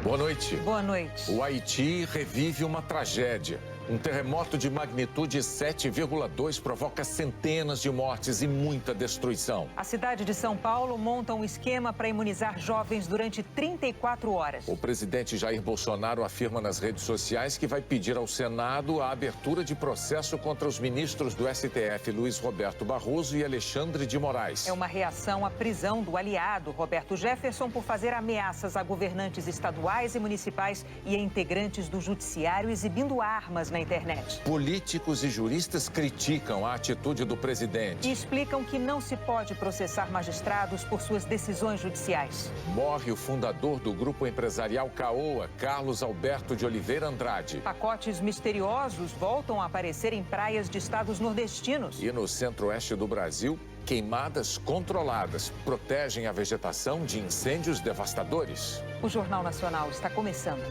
Boa noite. Boa noite. O Haiti revive uma tragédia. Um terremoto de magnitude 7,2 provoca centenas de mortes e muita destruição. A cidade de São Paulo monta um esquema para imunizar jovens durante 34 horas. O presidente Jair Bolsonaro afirma nas redes sociais que vai pedir ao Senado a abertura de processo contra os ministros do STF, Luiz Roberto Barroso e Alexandre de Moraes. É uma reação à prisão do aliado Roberto Jefferson por fazer ameaças a governantes estaduais e municipais e a integrantes do judiciário exibindo armas na internet. Políticos e juristas criticam a atitude do presidente. E explicam que não se pode processar magistrados por suas decisões judiciais. Morre o fundador do grupo empresarial Caoa, Carlos Alberto de Oliveira Andrade. Pacotes misteriosos voltam a aparecer em praias de estados nordestinos. E no centro-oeste do Brasil, queimadas controladas protegem a vegetação de incêndios devastadores. O Jornal Nacional está começando.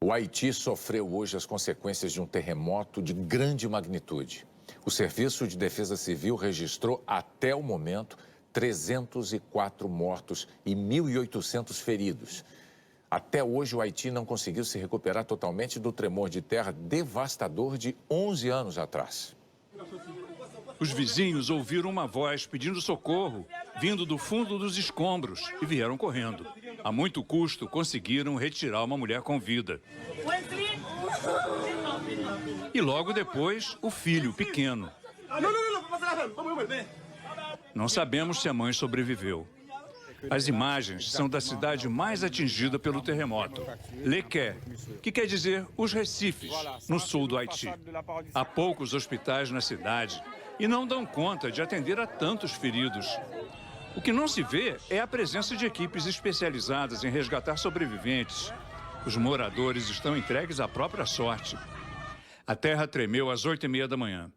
O Haiti sofreu hoje as consequências de um terremoto de grande magnitude. O Serviço de Defesa Civil registrou, até o momento, 304 mortos e 1.800 feridos. Até hoje, o Haiti não conseguiu se recuperar totalmente do tremor de terra devastador de 11 anos atrás. Os vizinhos ouviram uma voz pedindo socorro, vindo do fundo dos escombros, e vieram correndo. A muito custo, conseguiram retirar uma mulher com vida. E logo depois, o filho pequeno. Não sabemos se a mãe sobreviveu. As imagens são da cidade mais atingida pelo terremoto, Lequé, que quer dizer os Recifes, no sul do Haiti. Há poucos hospitais na cidade e não dão conta de atender a tantos feridos. O que não se vê é a presença de equipes especializadas em resgatar sobreviventes. Os moradores estão entregues à própria sorte. A terra tremeu às 8h30 da manhã.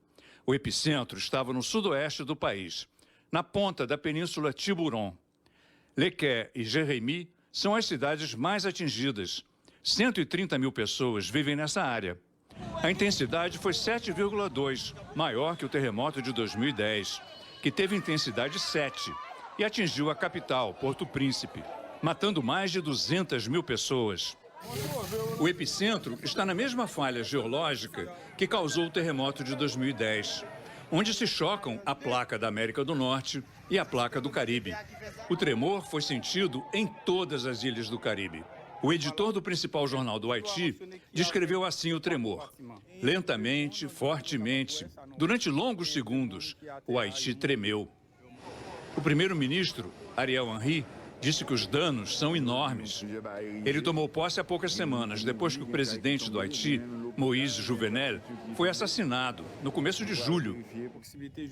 O epicentro estava no sudoeste do país, na ponta da península Tiburon. Lequé e Jérémy são as cidades mais atingidas. 130 mil pessoas vivem nessa área. A intensidade foi 7,2, maior que o terremoto de 2010, que teve intensidade 7 e atingiu a capital, Porto Príncipe, matando mais de 200 mil pessoas. O epicentro está na mesma falha geológica que causou o terremoto de 2010, onde se chocam a placa da América do Norte e a placa do Caribe. O tremor foi sentido em todas as ilhas do Caribe. O editor do principal jornal do Haiti descreveu assim o tremor. Lentamente, fortemente, durante longos segundos, o Haiti tremeu. O primeiro-ministro, Ariel Henry, disse que os danos são enormes. Ele tomou posse há poucas semanas, depois que o presidente do Haiti, Moïse Jouvenel, foi assassinado no começo de julho.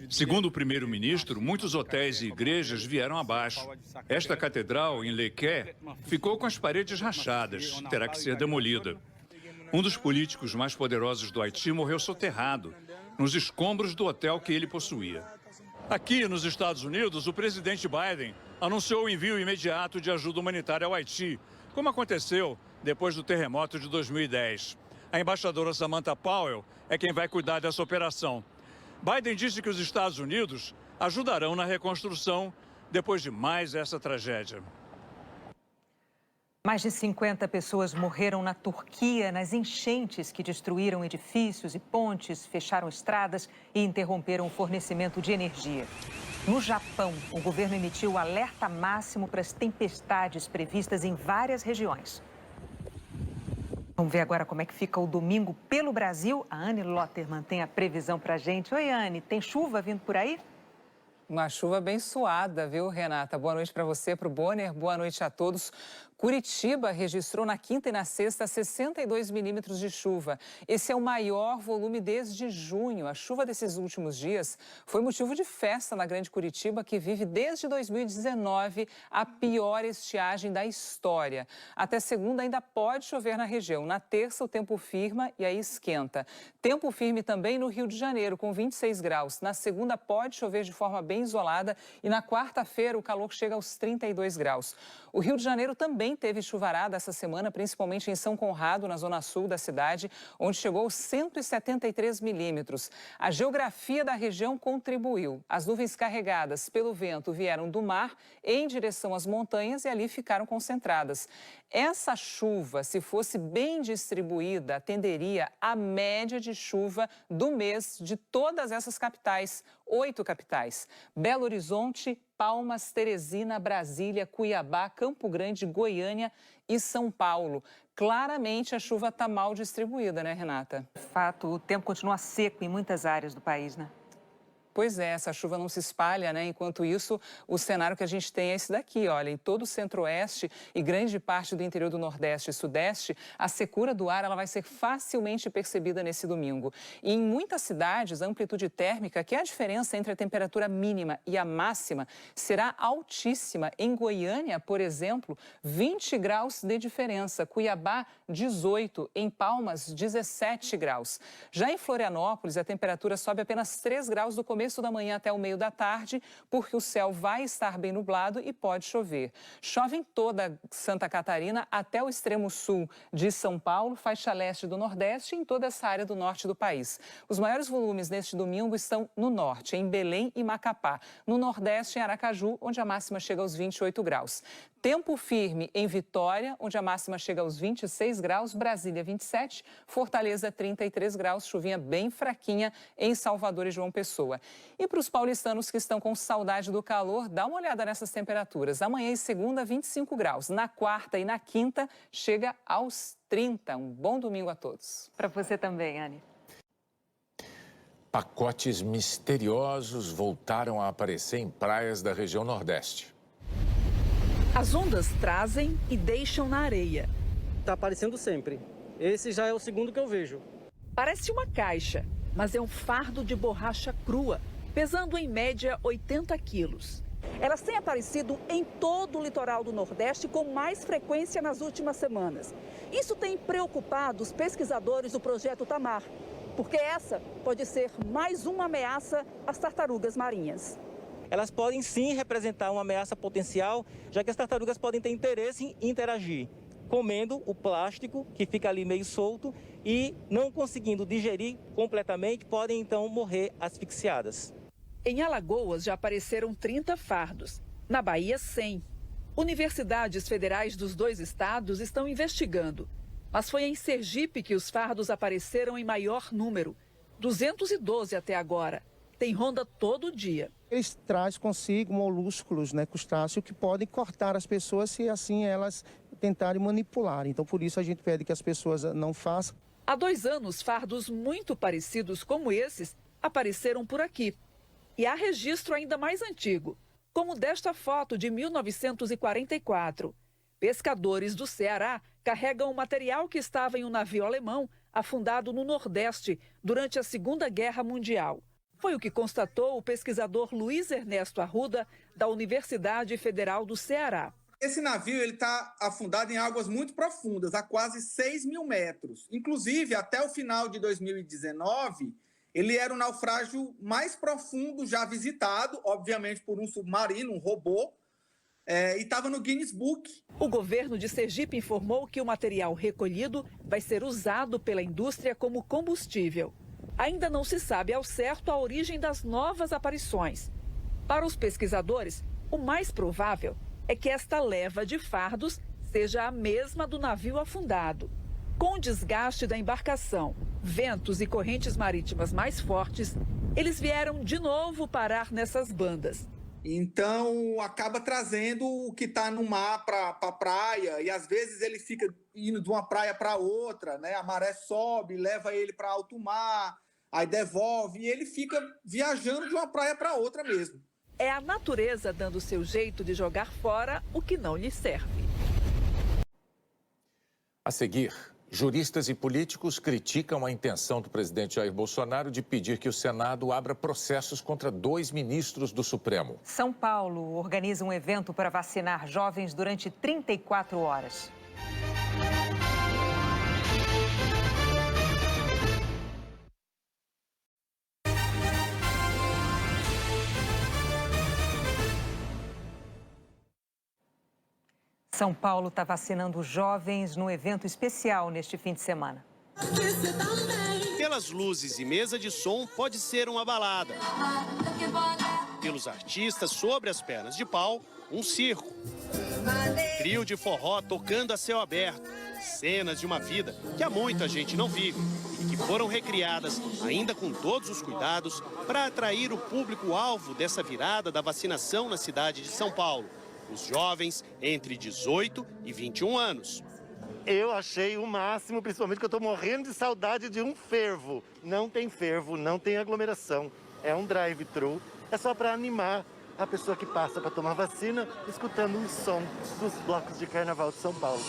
Segundo o primeiro-ministro, muitos hotéis e igrejas vieram abaixo. Esta catedral, em Lequé, ficou com as paredes rachadas, terá que ser demolida. Um dos políticos mais poderosos do Haiti morreu soterrado, nos escombros do hotel que ele possuía. Aqui nos Estados Unidos, o presidente Biden anunciou o envio imediato de ajuda humanitária ao Haiti, como aconteceu depois do terremoto de 2010. A embaixadora Samantha Powell é quem vai cuidar dessa operação. Biden disse que os Estados Unidos ajudarão na reconstrução depois de mais essa tragédia. Mais de 50 pessoas morreram na Turquia nas enchentes que destruíram edifícios e pontes, fecharam estradas e interromperam o fornecimento de energia. No Japão, o governo emitiu alerta máximo para as tempestades previstas em várias regiões. Vamos ver agora como é que fica o domingo pelo Brasil. A Anne Lotterman tem a previsão para a gente. Oi, Anne, tem chuva vindo por aí? Uma chuva abençoada, viu, Renata? Boa noite para você, para o Bonner. Boa noite a todos. Curitiba registrou na quinta e na sexta 62 milímetros de chuva. Esse é o maior volume desde junho. A chuva desses últimos dias foi motivo de festa na Grande Curitiba, que vive desde 2019 a pior estiagem da história. Até segunda ainda pode chover na região. Na terça o tempo firma e aí esquenta. Tempo firme também no Rio de Janeiro, com 26 graus. Na segunda pode chover de forma bem isolada e na quarta-feira o calor chega aos 32 graus. O Rio de Janeiro também teve chuvarada essa semana, principalmente em São Conrado, na zona sul da cidade, onde chegou aos 173 milímetros. A geografia da região contribuiu. As nuvens carregadas pelo vento vieram do mar em direção às montanhas e ali ficaram concentradas. Essa chuva, se fosse bem distribuída, atenderia à média de chuva do mês de todas essas capitais, 8 capitais: Belo Horizonte, Palmas, Teresina, Brasília, Cuiabá, Campo Grande, Goiânia e São Paulo. Claramente a chuva está mal distribuída, né, Renata? De fato, o tempo continua seco em muitas áreas do país, né? Pois é, essa chuva não se espalha, né? Enquanto isso, o cenário que a gente tem é esse daqui, olha, em todo o centro-oeste e grande parte do interior do nordeste e sudeste, a secura do ar ela vai ser facilmente percebida nesse domingo. E em muitas cidades, a amplitude térmica, que é a diferença entre a temperatura mínima e a máxima, será altíssima. Em Goiânia, por exemplo, 20 graus de diferença. Cuiabá, 18. Em Palmas, 17 graus. Já em Florianópolis, a temperatura sobe apenas 3 graus do começo da manhã até o meio da tarde, porque o céu vai estar bem nublado e pode chover. Chove em toda Santa Catarina até o extremo sul de São Paulo, faixa leste do Nordeste e em toda essa área do norte do país. Os maiores volumes neste domingo estão no norte, em Belém e Macapá. No Nordeste, em Aracaju, onde a máxima chega aos 28 graus. Tempo firme em Vitória, onde a máxima chega aos 26 graus, Brasília 27, Fortaleza 33 graus, chuvinha bem fraquinha em Salvador e João Pessoa. E para os paulistanos que estão com saudade do calor, dá uma olhada nessas temperaturas. Amanhã e segunda, 25 graus. Na quarta e na quinta, chega aos 30. Um bom domingo a todos. Para você também, Anne. Pacotes misteriosos voltaram a aparecer em praias da região Nordeste. As ondas trazem e deixam na areia. Está aparecendo sempre. Esse já é o segundo que eu vejo. Parece uma caixa, mas é um fardo de borracha crua, pesando em média 80 quilos. Elas têm aparecido em todo o litoral do Nordeste com mais frequência nas últimas semanas. Isso tem preocupado os pesquisadores do Projeto Tamar, porque essa pode ser mais uma ameaça às tartarugas marinhas. Elas podem sim representar uma ameaça potencial, já que as tartarugas podem ter interesse em interagir, comendo o plástico que fica ali meio solto e não conseguindo digerir completamente, podem então morrer asfixiadas. Em Alagoas já apareceram 30 fardos, na Bahia 100. Universidades federais dos 2 estados estão investigando, mas foi em Sergipe que os fardos apareceram em maior número, 212 até agora. Tem ronda todo dia. Eles trazem consigo molúsculos, né, crustáceos, que podem cortar as pessoas se assim elas tentarem manipular. Então, por isso a gente pede que as pessoas não façam. Há 2 anos, fardos muito parecidos como esses apareceram por aqui. E há registro ainda mais antigo, como desta foto de 1944. Pescadores do Ceará carregam o material que estava em um navio alemão afundado no Nordeste durante a Segunda Guerra Mundial. Foi o que constatou o pesquisador Luiz Ernesto Arruda, da Universidade Federal do Ceará. Esse navio está afundado em águas muito profundas, a quase 6 mil metros. Inclusive, até o final de 2019, ele era o naufrágio mais profundo já visitado, obviamente por um submarino, um robô, e estava no Guinness Book. O governo de Sergipe informou que o material recolhido vai ser usado pela indústria como combustível. Ainda não se sabe ao certo a origem das novas aparições. Para os pesquisadores, o mais provável é que esta leva de fardos seja a mesma do navio afundado. Com o desgaste da embarcação, ventos e correntes marítimas mais fortes, eles vieram de novo parar nessas bandas. Então, acaba trazendo o que está no mar para a praia, e às vezes ele fica indo de uma praia para outra, né? A maré sobe, leva ele para alto mar, aí devolve, e ele fica viajando de uma praia para outra mesmo. É a natureza dando seu jeito de jogar fora o que não lhe serve. A seguir, juristas e políticos criticam a intenção do presidente Jair Bolsonaro de pedir que o Senado abra processos contra 2 ministros do Supremo. São Paulo organiza um evento para vacinar jovens durante 34 horas. São Paulo está vacinando jovens num evento especial neste fim de semana. Pelas luzes e mesa de som, pode ser uma balada. Pelos artistas, sobre as pernas de pau, um circo. Trio de forró tocando a céu aberto. Cenas de uma vida que há muita gente não vive e que foram recriadas, ainda com todos os cuidados, para atrair o público-alvo dessa virada da vacinação na cidade de São Paulo. Os jovens entre 18 e 21 anos. Eu achei o máximo, principalmente que eu estou morrendo de saudade de um fervo. Não tem fervo, não tem aglomeração. É um drive-thru. É só para animar a pessoa que passa para tomar vacina, escutando o som dos blocos de carnaval de São Paulo.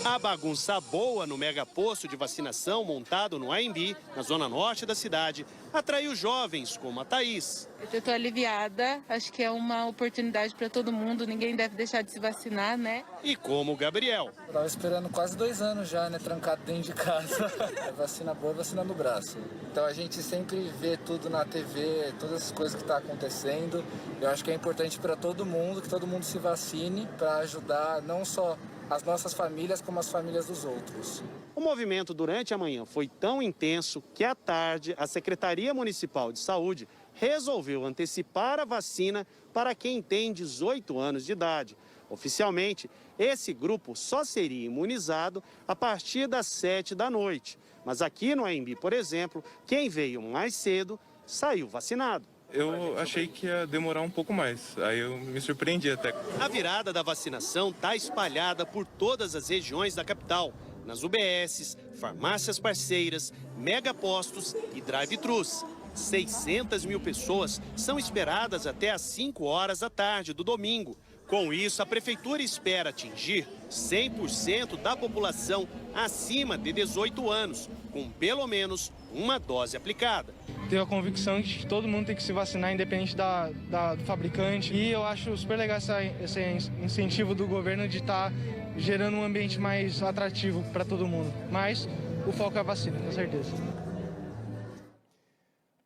A bagunça boa no megaposto de vacinação montado no AMB, na zona norte da cidade, atraiu jovens como a Thaís. Eu estou aliviada, acho que é uma oportunidade para todo mundo, ninguém deve deixar de se vacinar, né? E como o Gabriel. Eu estava esperando quase 2 anos já, né, trancado dentro de casa. É vacina boa, vacina no braço. Então a gente sempre vê tudo na TV, todas as coisas que estão acontecendo. Eu acho que é importante para todo mundo, que todo mundo se vacine para ajudar não só as nossas famílias como as famílias dos outros. O movimento durante a manhã foi tão intenso que à tarde a Secretaria Municipal de Saúde resolveu antecipar a vacina para quem tem 18 anos de idade. Oficialmente, esse grupo só seria imunizado a partir das 7 da noite. Mas aqui no AMB, por exemplo, quem veio mais cedo saiu vacinado. Eu achei que ia demorar um pouco mais, aí eu me surpreendi até. A virada da vacinação está espalhada por todas as regiões da capital, nas UBSs, farmácias parceiras, megapostos e drive-thrus. 600 mil pessoas são esperadas até às 5 horas da tarde do domingo. Com isso, a prefeitura espera atingir 100% da população acima de 18 anos, com pelo menos uma dose aplicada. Tenho a convicção de que todo mundo tem que se vacinar, independente do fabricante. E eu acho super legal esse incentivo do governo de estar gerando um ambiente mais atrativo para todo mundo. Mas o foco é a vacina, com certeza.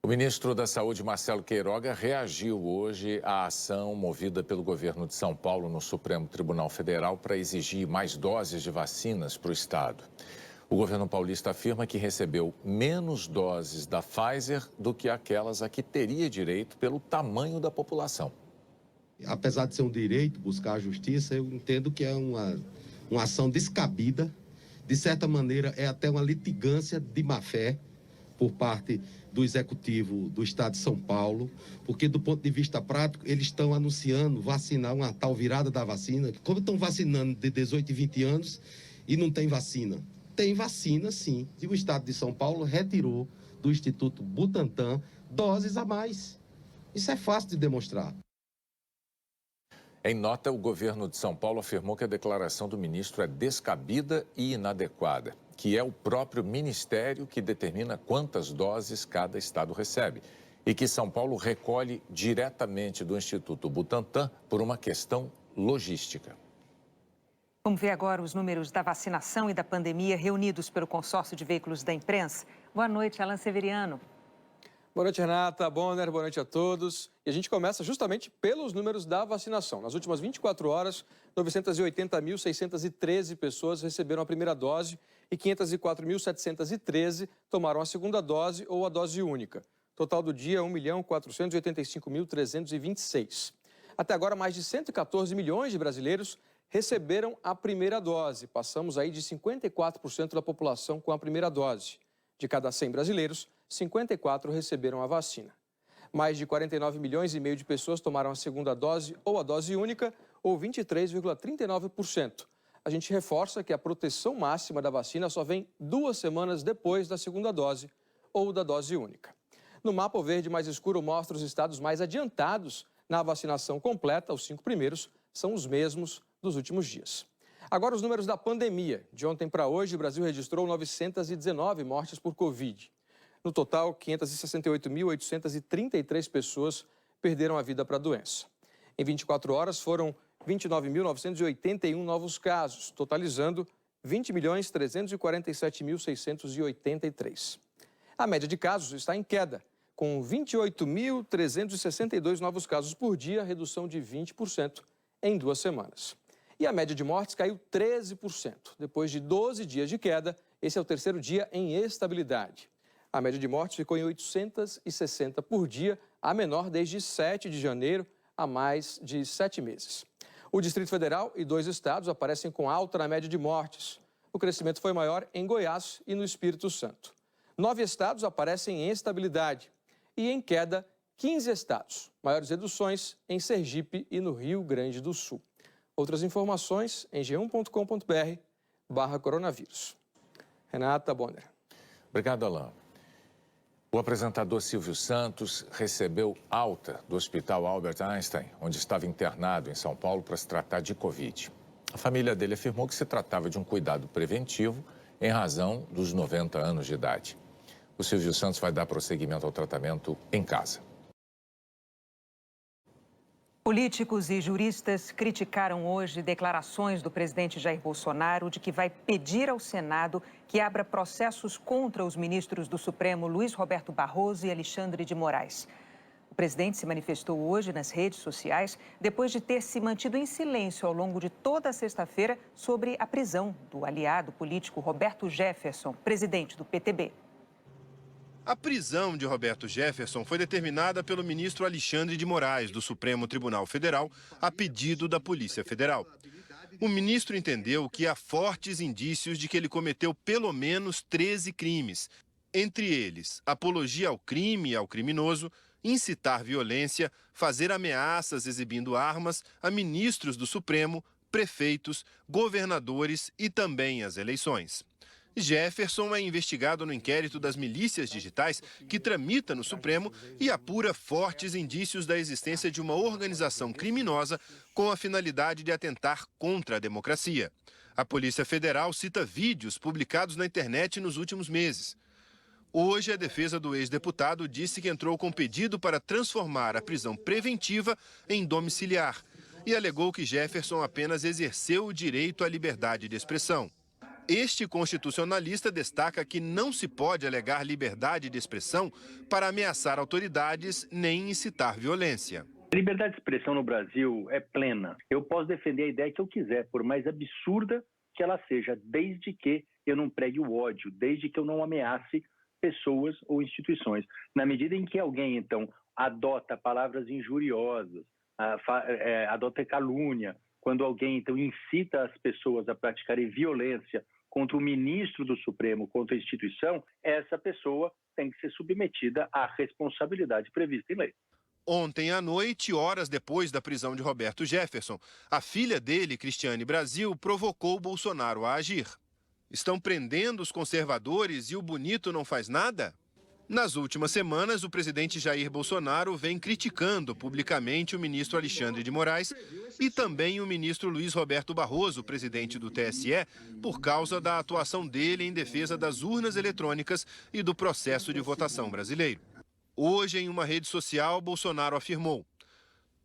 O ministro da Saúde, Marcelo Queiroga, reagiu hoje à ação movida pelo governo de São Paulo no Supremo Tribunal Federal para exigir mais doses de vacinas para o estado. O governo paulista afirma que recebeu menos doses da Pfizer do que aquelas a que teria direito pelo tamanho da população. Apesar de ser um direito buscar a justiça, eu entendo que é uma ação descabida. De certa maneira, é até uma litigância de má-fé por parte do Executivo do Estado de São Paulo, porque do ponto de vista prático, eles estão anunciando vacinar uma tal virada da vacina. Como estão vacinando de 18 e 20 anos e não tem vacina? Tem vacina, sim. E o Estado de São Paulo retirou do Instituto Butantan doses a mais. Isso é fácil de demonstrar. Em nota, o governo de São Paulo afirmou que a declaração do ministro é descabida e inadequada, que é o próprio ministério que determina quantas doses cada estado recebe e que São Paulo recolhe diretamente do Instituto Butantan por uma questão logística. Vamos ver agora os números da vacinação e da pandemia reunidos pelo consórcio de veículos da imprensa. Boa noite, Alan Severiano. Boa noite, Renata Bonner, boa noite a todos. E a gente começa justamente pelos números da vacinação. Nas últimas 24 horas, 980.613 pessoas receberam a primeira dose e 504.713 tomaram a segunda dose ou a dose única. Total do dia, 1.485.326. Até agora, mais de 114 milhões de brasileiros receberam a primeira dose. Passamos aí de 54% da população com a primeira dose. De cada 100 brasileiros, 54 receberam a vacina. Mais de 49 milhões e meio de pessoas tomaram a segunda dose ou a dose única, ou 23,39%. A gente reforça que a proteção máxima da vacina só vem 2 semanas depois da segunda dose ou da dose única. No mapa, o verde mais escuro mostra os estados mais adiantados na vacinação completa. Os 5 primeiros são os mesmos dos últimos dias. Agora os números da pandemia. De ontem para hoje, o Brasil registrou 919 mortes por Covid. No total, 568.833 pessoas perderam a vida para a doença. Em 24 horas, foram 29.981 novos casos, totalizando 20.347.683. A média de casos está em queda, com 28.362 novos casos por dia, redução de 20% em 2 semanas. E a média de mortes caiu 13%. Depois de 12 dias de queda, esse é o 3º dia em estabilidade. A média de mortes ficou em 860 por dia, a menor desde 7 de janeiro, há mais de 7 meses. O Distrito Federal e 2 estados aparecem com alta na média de mortes. O crescimento foi maior em Goiás e no Espírito Santo. 9 estados aparecem em estabilidade e em queda 15 estados. Maiores reduções em Sergipe e no Rio Grande do Sul. Outras informações em g1.com.br/coronavírus. Renata Bonner. Obrigado, Alain. O apresentador Silvio Santos recebeu alta do Hospital Albert Einstein, onde estava internado em São Paulo para se tratar de Covid. A família dele afirmou que se tratava de um cuidado preventivo em razão dos 90 anos de idade. O Silvio Santos vai dar prosseguimento ao tratamento em casa. Políticos e juristas criticaram hoje declarações do presidente Jair Bolsonaro de que vai pedir ao Senado que abra processos contra os ministros do Supremo Luiz Roberto Barroso e Alexandre de Moraes. O presidente se manifestou hoje nas redes sociais depois de ter se mantido em silêncio ao longo de toda a sexta-feira sobre a prisão do aliado político Roberto Jefferson, presidente do PTB. A prisão de Roberto Jefferson foi determinada pelo ministro Alexandre de Moraes, do Supremo Tribunal Federal, a pedido da Polícia Federal. O ministro entendeu que há fortes indícios de que ele cometeu pelo menos 13 crimes, entre eles apologia ao crime e ao criminoso, incitar violência, fazer ameaças exibindo armas a ministros do Supremo, prefeitos, governadores e também as eleições. Jefferson é investigado no inquérito das milícias digitais que tramita no Supremo e apura fortes indícios da existência de uma organização criminosa com a finalidade de atentar contra a democracia. A Polícia Federal cita vídeos publicados na internet nos últimos meses. Hoje, a defesa do ex-deputado disse que entrou com pedido para transformar a prisão preventiva em domiciliar e alegou que Jefferson apenas exerceu o direito à liberdade de expressão. Este constitucionalista destaca que não se pode alegar liberdade de expressão para ameaçar autoridades nem incitar violência. A liberdade de expressão no Brasil é plena. Eu posso defender a ideia que eu quiser, por mais absurda que ela seja, desde que eu não pregue o ódio, desde que eu não ameace pessoas ou instituições. Na medida em que alguém, então, adota palavras injuriosas, adota calúnia, quando alguém, então, incita as pessoas a praticarem violência contra o ministro do Supremo, contra a instituição, essa pessoa tem que ser submetida à responsabilidade prevista em lei. Ontem à noite, horas depois da prisão de Roberto Jefferson, a filha dele, Cristiane Brasil, provocou Bolsonaro a agir. Estão prendendo os conservadores e o bonito não faz nada? Nas últimas semanas, o presidente Jair Bolsonaro vem criticando publicamente o ministro Alexandre de Moraes e também o ministro Luiz Roberto Barroso, presidente do TSE, por causa da atuação dele em defesa das urnas eletrônicas e do processo de votação brasileiro. Hoje, em uma rede social, Bolsonaro afirmou: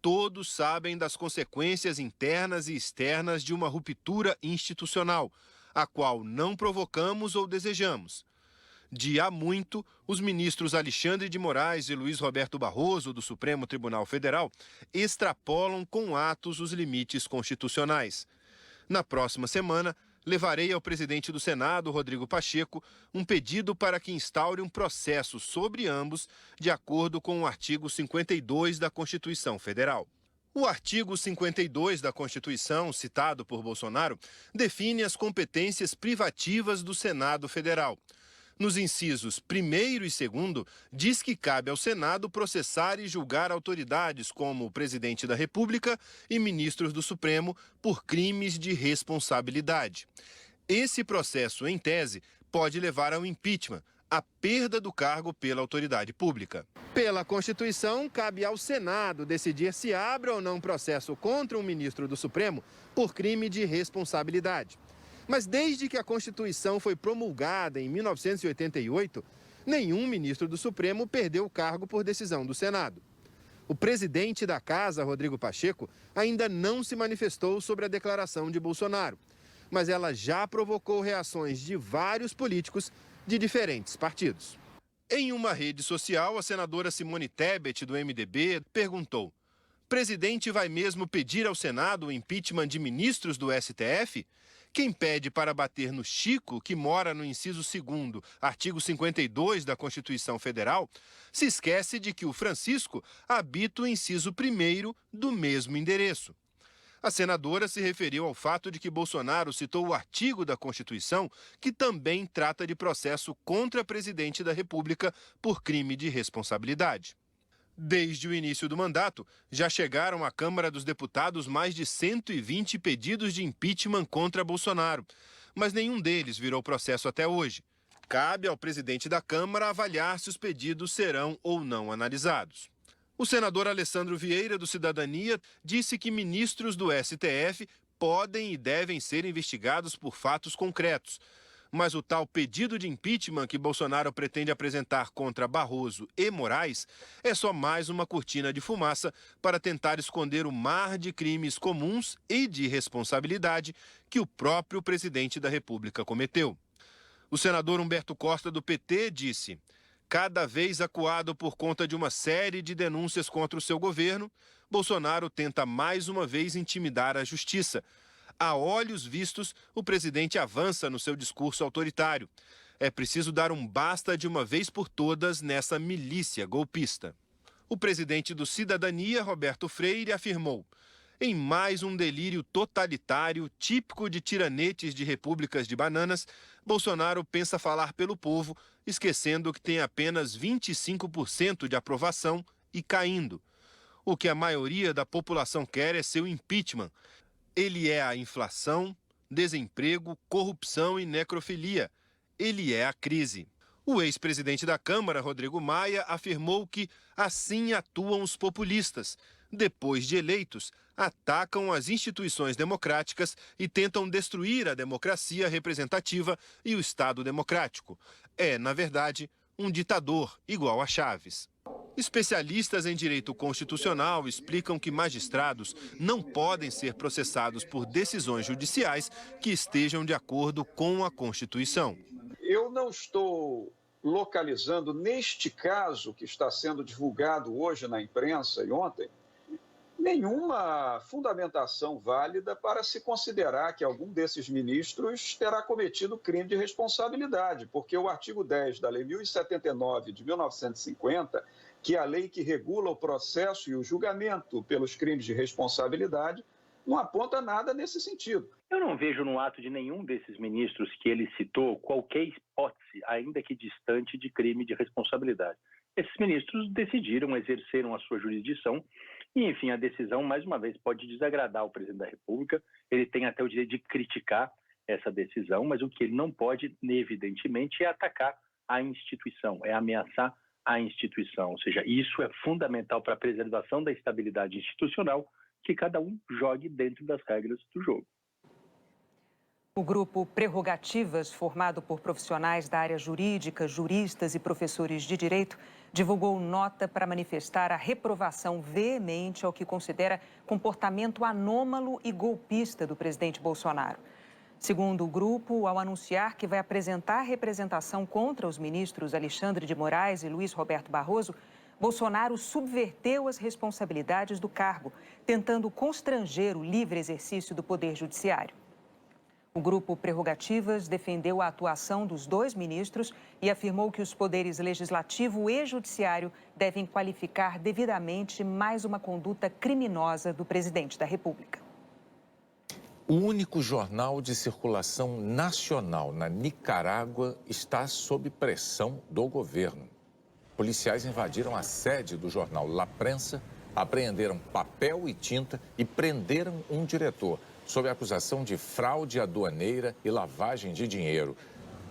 todos sabem das consequências internas e externas de uma ruptura institucional, a qual não provocamos ou desejamos. De há muito, os ministros Alexandre de Moraes e Luiz Roberto Barroso, do Supremo Tribunal Federal, extrapolam com atos os limites constitucionais. Na próxima semana, levarei ao presidente do Senado, Rodrigo Pacheco, um pedido para que instaure um processo sobre ambos, de acordo com o artigo 52 da Constituição Federal. O artigo 52 da Constituição, citado por Bolsonaro, define as competências privativas do Senado Federal. Nos incisos 1º e 2º, diz que cabe ao Senado processar e julgar autoridades como o presidente da República e ministros do Supremo por crimes de responsabilidade. Esse processo, em tese, pode levar ao impeachment, a perda do cargo pela autoridade pública. Pela Constituição, cabe ao Senado decidir se abre ou não um processo contra um ministro do Supremo por crime de responsabilidade. Mas desde que a Constituição foi promulgada em 1988, nenhum ministro do Supremo perdeu o cargo por decisão do Senado. O presidente da Casa, Rodrigo Pacheco, ainda não se manifestou sobre a declaração de Bolsonaro, mas ela já provocou reações de vários políticos de diferentes partidos. Em uma rede social, a senadora Simone Tebet, do MDB, perguntou: presidente vai mesmo pedir ao Senado o impeachment de ministros do STF? Quem pede para bater no Chico, que mora no inciso 2º, artigo 52 da Constituição Federal, se esquece de que o Francisco habita o inciso 1º do mesmo endereço. A senadora se referiu ao fato de que Bolsonaro citou o artigo da Constituição que também trata de processo contra presidente da República por crime de responsabilidade. Desde o início do mandato, já chegaram à Câmara dos Deputados mais de 120 pedidos de impeachment contra Bolsonaro, mas nenhum deles virou processo até hoje. Cabe ao presidente da Câmara avaliar se os pedidos serão ou não analisados. O senador Alessandro Vieira, do Cidadania, disse que ministros do STF podem e devem ser investigados por fatos concretos. Mas o tal pedido de impeachment que Bolsonaro pretende apresentar contra Barroso e Moraes é só mais uma cortina de fumaça para tentar esconder o mar de crimes comuns e de responsabilidade que o próprio presidente da República cometeu. O senador Humberto Costa, do PT, disse: cada vez acuado por conta de uma série de denúncias contra o seu governo, Bolsonaro tenta mais uma vez intimidar a justiça. A olhos vistos, o presidente avança no seu discurso autoritário. É preciso dar um basta de uma vez por todas nessa milícia golpista. O presidente do Cidadania, Roberto Freire, afirmou: em mais um delírio totalitário típico de tiranetes de repúblicas de bananas, Bolsonaro pensa falar pelo povo, esquecendo que tem apenas 25% de aprovação e caindo. O que a maioria da população quer é seu impeachment. Ele é a inflação, desemprego, corrupção e necrofilia. Ele é a crise. O ex-presidente da Câmara, Rodrigo Maia, afirmou que assim atuam os populistas. Depois de eleitos, atacam as instituições democráticas e tentam destruir a democracia representativa e o Estado democrático. É, na verdade, um ditador igual a Chaves. Especialistas em direito constitucional explicam que magistrados não podem ser processados por decisões judiciais que estejam de acordo com a Constituição. Eu não estou localizando, neste caso que está sendo divulgado hoje na imprensa e ontem, nenhuma fundamentação válida para se considerar que algum desses ministros terá cometido crime de responsabilidade, porque o artigo 10 da Lei 1079 de 1950, que é a lei que regula o processo e o julgamento pelos crimes de responsabilidade, não aponta nada nesse sentido. Eu não vejo no ato de nenhum desses ministros que ele citou qualquer hipótese, ainda que distante, de crime de responsabilidade. Esses ministros decidiram, exerceram a sua jurisdição e, enfim, a decisão, mais uma vez, pode desagradar o presidente da República. Ele tem até o direito de criticar essa decisão, mas o que ele não pode, evidentemente, é atacar a instituição, é ameaçar a instituição. Ou seja, isso é fundamental para a preservação da estabilidade institucional, que cada um jogue dentro das regras do jogo. O grupo Prerrogativas, formado por profissionais da área jurídica, juristas e professores de direito, divulgou nota para manifestar a reprovação veemente ao que considera comportamento anômalo e golpista do presidente Bolsonaro. Segundo o grupo, ao anunciar que vai apresentar representação contra os ministros Alexandre de Moraes e Luiz Roberto Barroso, Bolsonaro subverteu as responsabilidades do cargo, tentando constranger o livre exercício do Poder Judiciário. O grupo Prerrogativas defendeu a atuação dos dois ministros e afirmou que os poderes legislativo e judiciário devem qualificar devidamente mais uma conduta criminosa do presidente da República. O único jornal de circulação nacional na Nicarágua está sob pressão do governo. Policiais invadiram a sede do jornal La Prensa, apreenderam papel e tinta e prenderam um diretor sob acusação de fraude aduaneira e lavagem de dinheiro.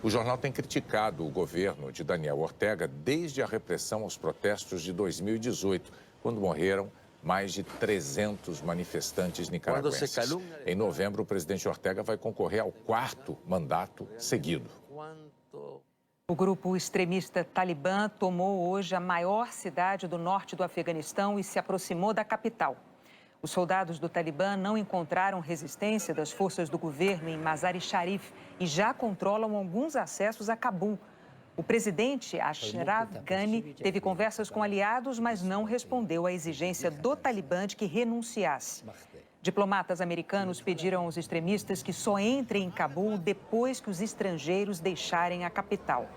O jornal tem criticado o governo de Daniel Ortega desde a repressão aos protestos de 2018, quando morreram mais de 300 manifestantes nicaragüenses. Em novembro, o presidente Ortega vai concorrer ao 4º mandato seguido. O grupo extremista Talibã tomou hoje a maior cidade do norte do Afeganistão e se aproximou da capital. Os soldados do Talibã não encontraram resistência das forças do governo em Mazar-e-Sharif e já controlam alguns acessos a Cabul. O presidente Ashraf Ghani teve conversas com aliados, mas não respondeu à exigência do Talibã de que renunciasse. Diplomatas americanos pediram aos extremistas que só entrem em Cabul depois que os estrangeiros deixarem a capital.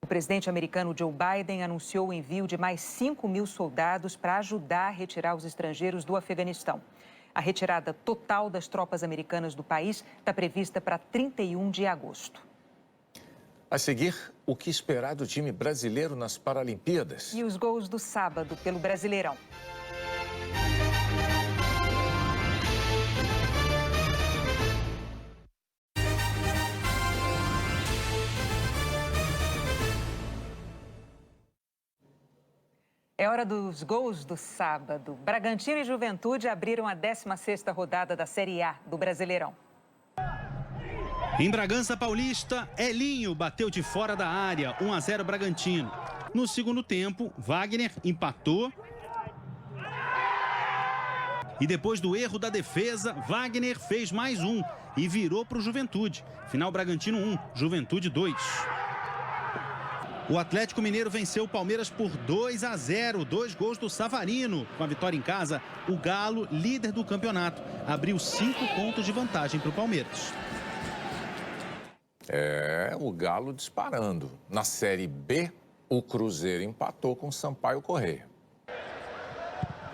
O presidente americano Joe Biden anunciou o envio de mais 5.000 soldados para ajudar a retirar os estrangeiros do Afeganistão. A retirada total das tropas americanas do país está prevista para 31 de agosto. A seguir, o que esperar do time brasileiro nas Paralimpíadas? E os gols do sábado pelo Brasileirão. É hora dos gols do sábado. Bragantino e Juventude abriram a 16ª rodada da Série A do Brasileirão. Em Bragança Paulista, Elinho bateu de fora da área, 1-0 Bragantino. No segundo tempo, Wagner empatou. E depois do erro da defesa, Wagner fez mais um e virou para o Juventude. Final Bragantino 1, Juventude 2. O Atlético Mineiro venceu o Palmeiras por 2-0, 2 gols do Savarino. Com a vitória em casa, o Galo, líder do campeonato, abriu 5 pontos de vantagem para o Palmeiras. O Galo disparando. Na Série B, o Cruzeiro empatou com o Sampaio Corrêa.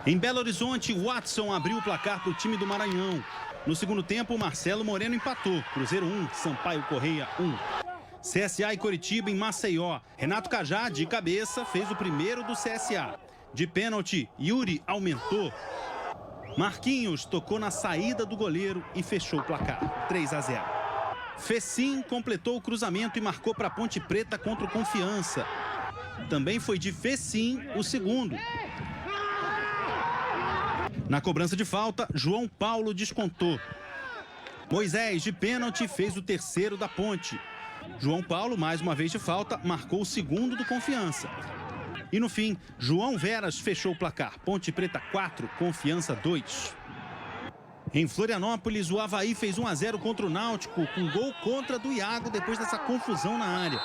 Em Belo Horizonte, Watson abriu o placar para o time do Maranhão. No segundo tempo, Marcelo Moreno empatou. Cruzeiro 1, Sampaio Corrêa 1. CSA e Coritiba em Maceió. Renato Cajá, de cabeça, fez o primeiro do CSA. De pênalti, Yuri aumentou. Marquinhos tocou na saída do goleiro e fechou o placar, 3-0. Fecim completou o cruzamento e marcou para a Ponte Preta contra o Confiança. Também foi de Fecim o segundo. Na cobrança de falta, João Paulo descontou. Moisés, de pênalti, fez o terceiro da Ponte. João Paulo, mais uma vez de falta, marcou o segundo do Confiança. E no fim, João Veras fechou o placar. Ponte Preta 4, Confiança 2. Em Florianópolis, o Avaí fez 1-0 contra o Náutico, com gol contra do Iago depois dessa confusão na área.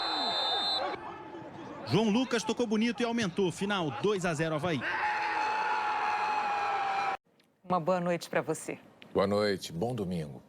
João Lucas tocou bonito e aumentou. Final 2-0 Avaí. Uma boa noite para você. Boa noite, bom domingo.